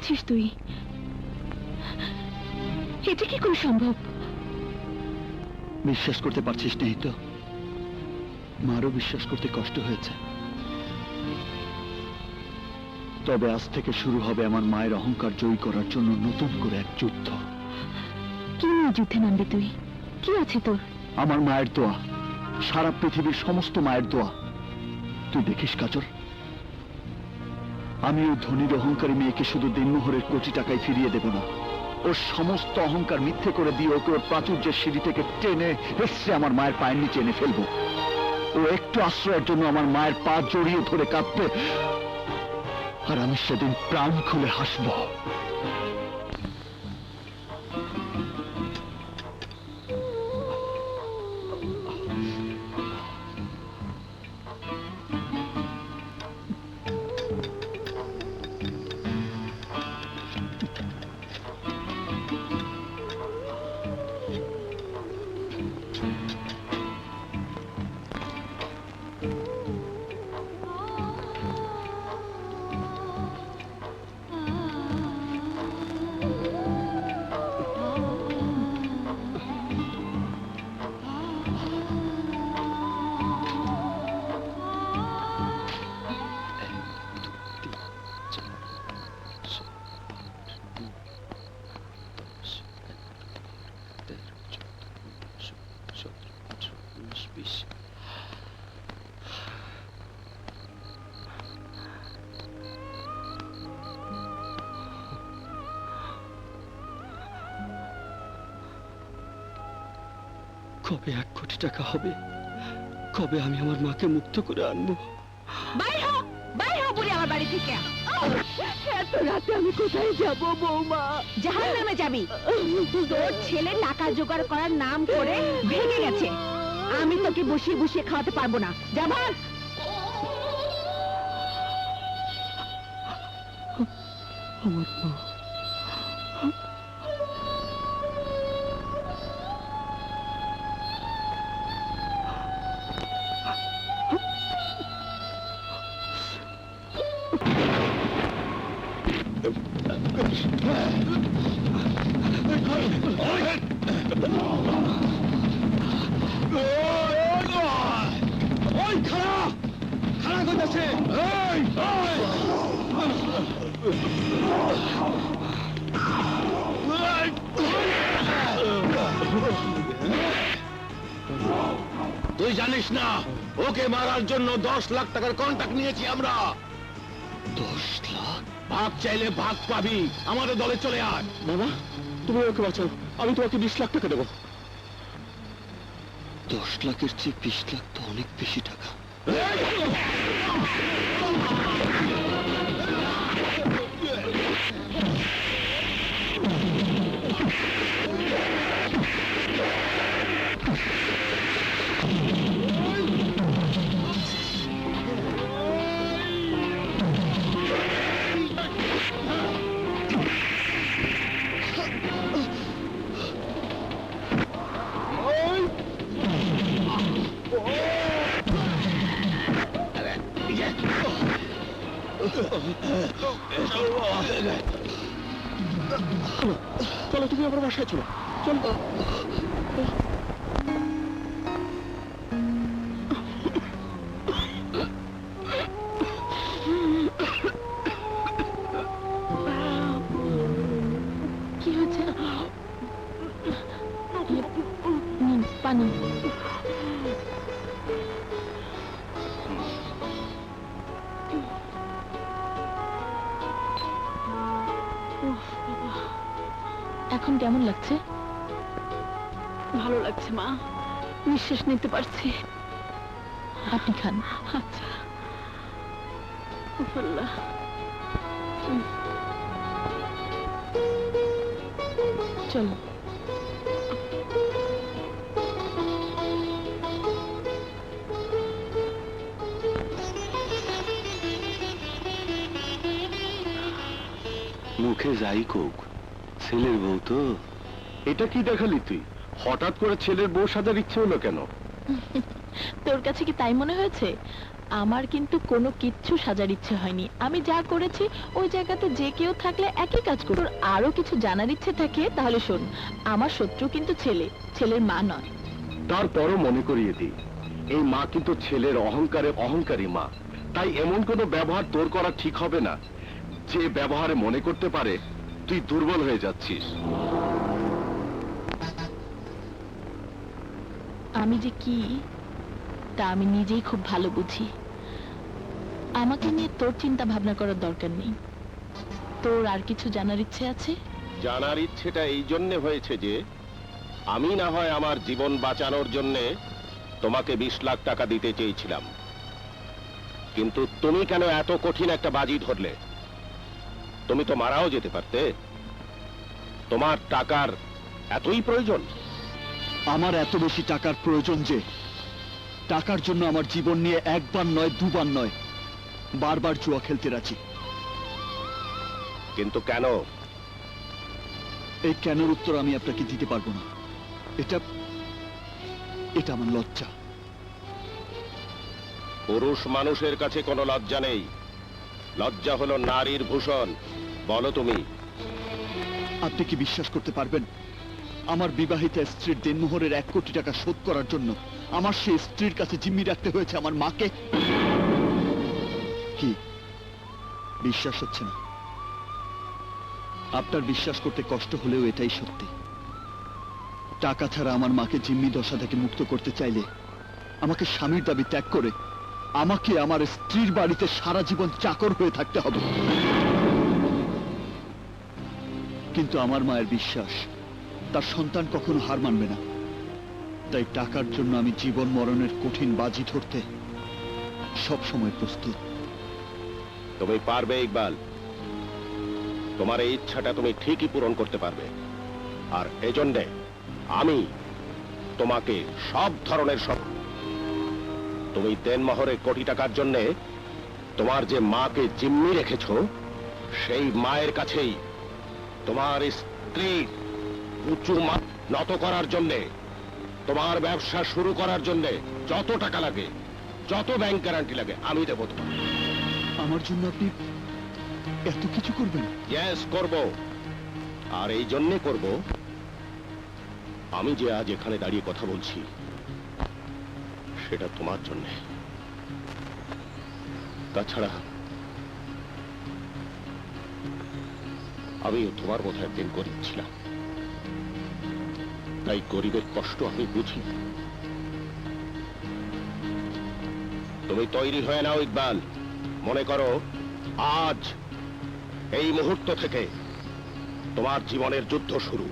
বলছিস তুই? এটা কি করে সম্ভব? বিশ্বাস করতে পারছিস নেই তো? মারও বিশ্বাস করতে কষ্ট হয়েছে। তবে আজ থেকে শুরু হবে আমার মায়ের অহংকার জয়ী করার জন্য নতুন করে এক যুদ্ধ। কি নিয়ে যুদ্ধে নামবি তুই? কি আছে তোর? আমার মায়ের দোয়া, সারা পৃথিবীর সমস্ত মায়ের দোয়া। তুই দেখিস কাজল, আমি ওই ধনীর অহংকারী মেয়েকে শুধু দিনমোহরের কোটি টাকায় ফিরিয়ে দেব না, ওর সমস্ত অহংকার মিথ্যে করে দিয়ে ওকে ওর প্রাচুর্যের সিঁড়ি থেকে টেনে এসে আমার মায়ের পায়ের নিচে এনে ফেলবো। ও একটু আশ্রয়ের জন্য আমার মায়ের পা জড়িয়ে ধরে কাঁদবে, আর আমি সেদিন প্রাণ খুলে হাসব। কবে 1 কোটি টাকা হবে? কবে আমি আমার মাকে মুক্ত করে আনবো? বাইরে হ বুড়ি আমার বাড়ি থেকে। এত রাতে আমি কোথায় যাব বৌমা? জাহান্নামে যাবি। তোর ছেলে টাকা জোগাড় করার নাম করে ভেগে গেছে। আমি তোকে বসিয়ে বসিয়ে খাওয়াতে পারবো না। যা ভাগ। আমার মা, তুই জানিস না ওকে মারার জন্য 10 লাখ টাকার কন্ট্রাক্ট নিয়েছি আমরা। 10 লাখ? ভাগ চাইলে ভাগ পাবি, আমাদের দলে চলে আয়। বাবা, তুমি ওকে বাঁচাও, আমি তোমাকে 20 লাখ টাকা দেবো। 10 লাখের চেয়ে 20 লাখ তো অনেক বেশি টাকা। চলো, তুমি আমার বাসায় চলো। চলো। কি হচ্ছে? নিন পানি। এখন কেমন লাগছে? ভালো লাগছে মা, নিঃশ্বাস নিতে পারছি। আপনি খান। আচ্ছা। চলো। মুখে যাই কোক, ছেলের বউ তো। এটা কি দেখালি তুই? হঠাৎ করে ছেলের বউ সাজার ইচ্ছে হলো কেন? তোর কাছে কি তাই মনে হয়েছে? আমার কিন্তু কোনো কিচ্ছু সাজার ইচ্ছে হয়নি। আমি যা করেছি ওই জায়গাতে যে কেউ থাকলে একই কাজ করব। তোর আরো কিছু জানার ইচ্ছে থাকে তাহলে শোন, আমার শত্রু কিন্তু ছেলে, ছেলের মা নয়। তারপরও মনে করিয়ে দিই, এই মা কিন্তু ছেলের অহংকারে অহংকারী মা। তাই এমন কোনো ব্যবহার তোর করা ঠিক হবে না যে ব্যবহারে মনে করতে পারে তুই দুর্বল হয়ে যাচ্ছিস। আমি যে কি তা আমি নিজেই খুব ভালো বুঝি। আমাকে নিয়ে তোর চিন্তা ভাবনা করার দরকার নেই। তোর আর কিছু জানার ইচ্ছে আছে? জানার ইচ্ছেটা এই জন্যে হয়েছে যে আমি না হয় আমার জীবন বাঁচানোর জন্যে তোমাকে 20 লাখ টাকা দিতে চেয়েছিলাম, কিন্তু তুমি কেন এত কঠিন একটা বাজি ধরলে? তুমি তো মারাও যেতে পারতে। তোমার টাকার এতই প্রয়োজন? আমার এত বেশি টাকার প্রয়োজন যে টাকার জন্য আমার জীবন নিয়ে একবার নয় দুবার নয় বারবার জুয়া খেলতে রাজি। কিন্তু কেন? এই কেনর উত্তর আমি আপনাকে দিতে পারবো না। এটা এটা আমার লজ্জা। পুরুষ মানুষের কাছে কোনো লজ্জা নেই। লজ্জা হলো নারীর ভূষণ। বলো তুমি। আপনি কি বিশ্বাস করতে পারবেন আমার বিবাহিতা স্ত্রীর দেনমোহরের 1 কোটি টাকা শোধ করার জন্য আমার সেই স্ত্রীর কাছে জিম্মি রাখতে হয়েছে আমার মাকে? কি বিশ্বাস হচ্ছে না? আপনার বিশ্বাস করতে কষ্ট হলেও এটাই সত্যি। টাকা ছাড়া আমার মাকে জিম্মি দশা থেকে মুক্ত করতে চাইলে আমাকে স্বামীর দাবি ত্যাগ করে আমাকে আমার স্ত্রীর বাড়িতে সারা জীবন চাকর হয়ে থাকতে হবে। কিন্তু আমার মায়ের বিশ্বাস তার সন্তান কখনো হার মানবে না। তাই টাকার জন্য আমি জীবন মরণের কঠিন বাজি ধরতে সব সময় প্রস্তুত। তুমি পারবে ইকবাল। তোমার এই ইচ্ছাটা তুমি ঠিকই পূরণ করতে পারবে। আর এজন্যে আমি তোমাকে সব ধরনের তুমি দেনমোহরে কোটি টাকার জন্যে তোমার যে মাকে জিম্মি রেখেছ সেই মায়ের কাছেই তোমার স্ত্রীর উঁচু নত করার জন্যে, তোমার ব্যবসা শুরু করার জন্যে যত টাকা লাগে, যত ব্যাংক গ্যারান্টি লাগে আমি দেবো তোমার। আমার জন্য আপনি এত কিছু করবেন? ইয়েস, করব। আর এই জন্যে করব, আমি যে আজ এখানে দাঁড়িয়ে কথা বলছি সেটা তোমার জন্যে। তাছাড়া আমিও তোমার মতো একদিন গরিব ছিলাম, তাই গরিবের কষ্ট আমি বুঝি। তুমি তৈরি হয়ে নাও ইকবাল। মনে করো আজ এই মুহূর্ত থেকে তোমার জীবনের যুদ্ধ শুরু।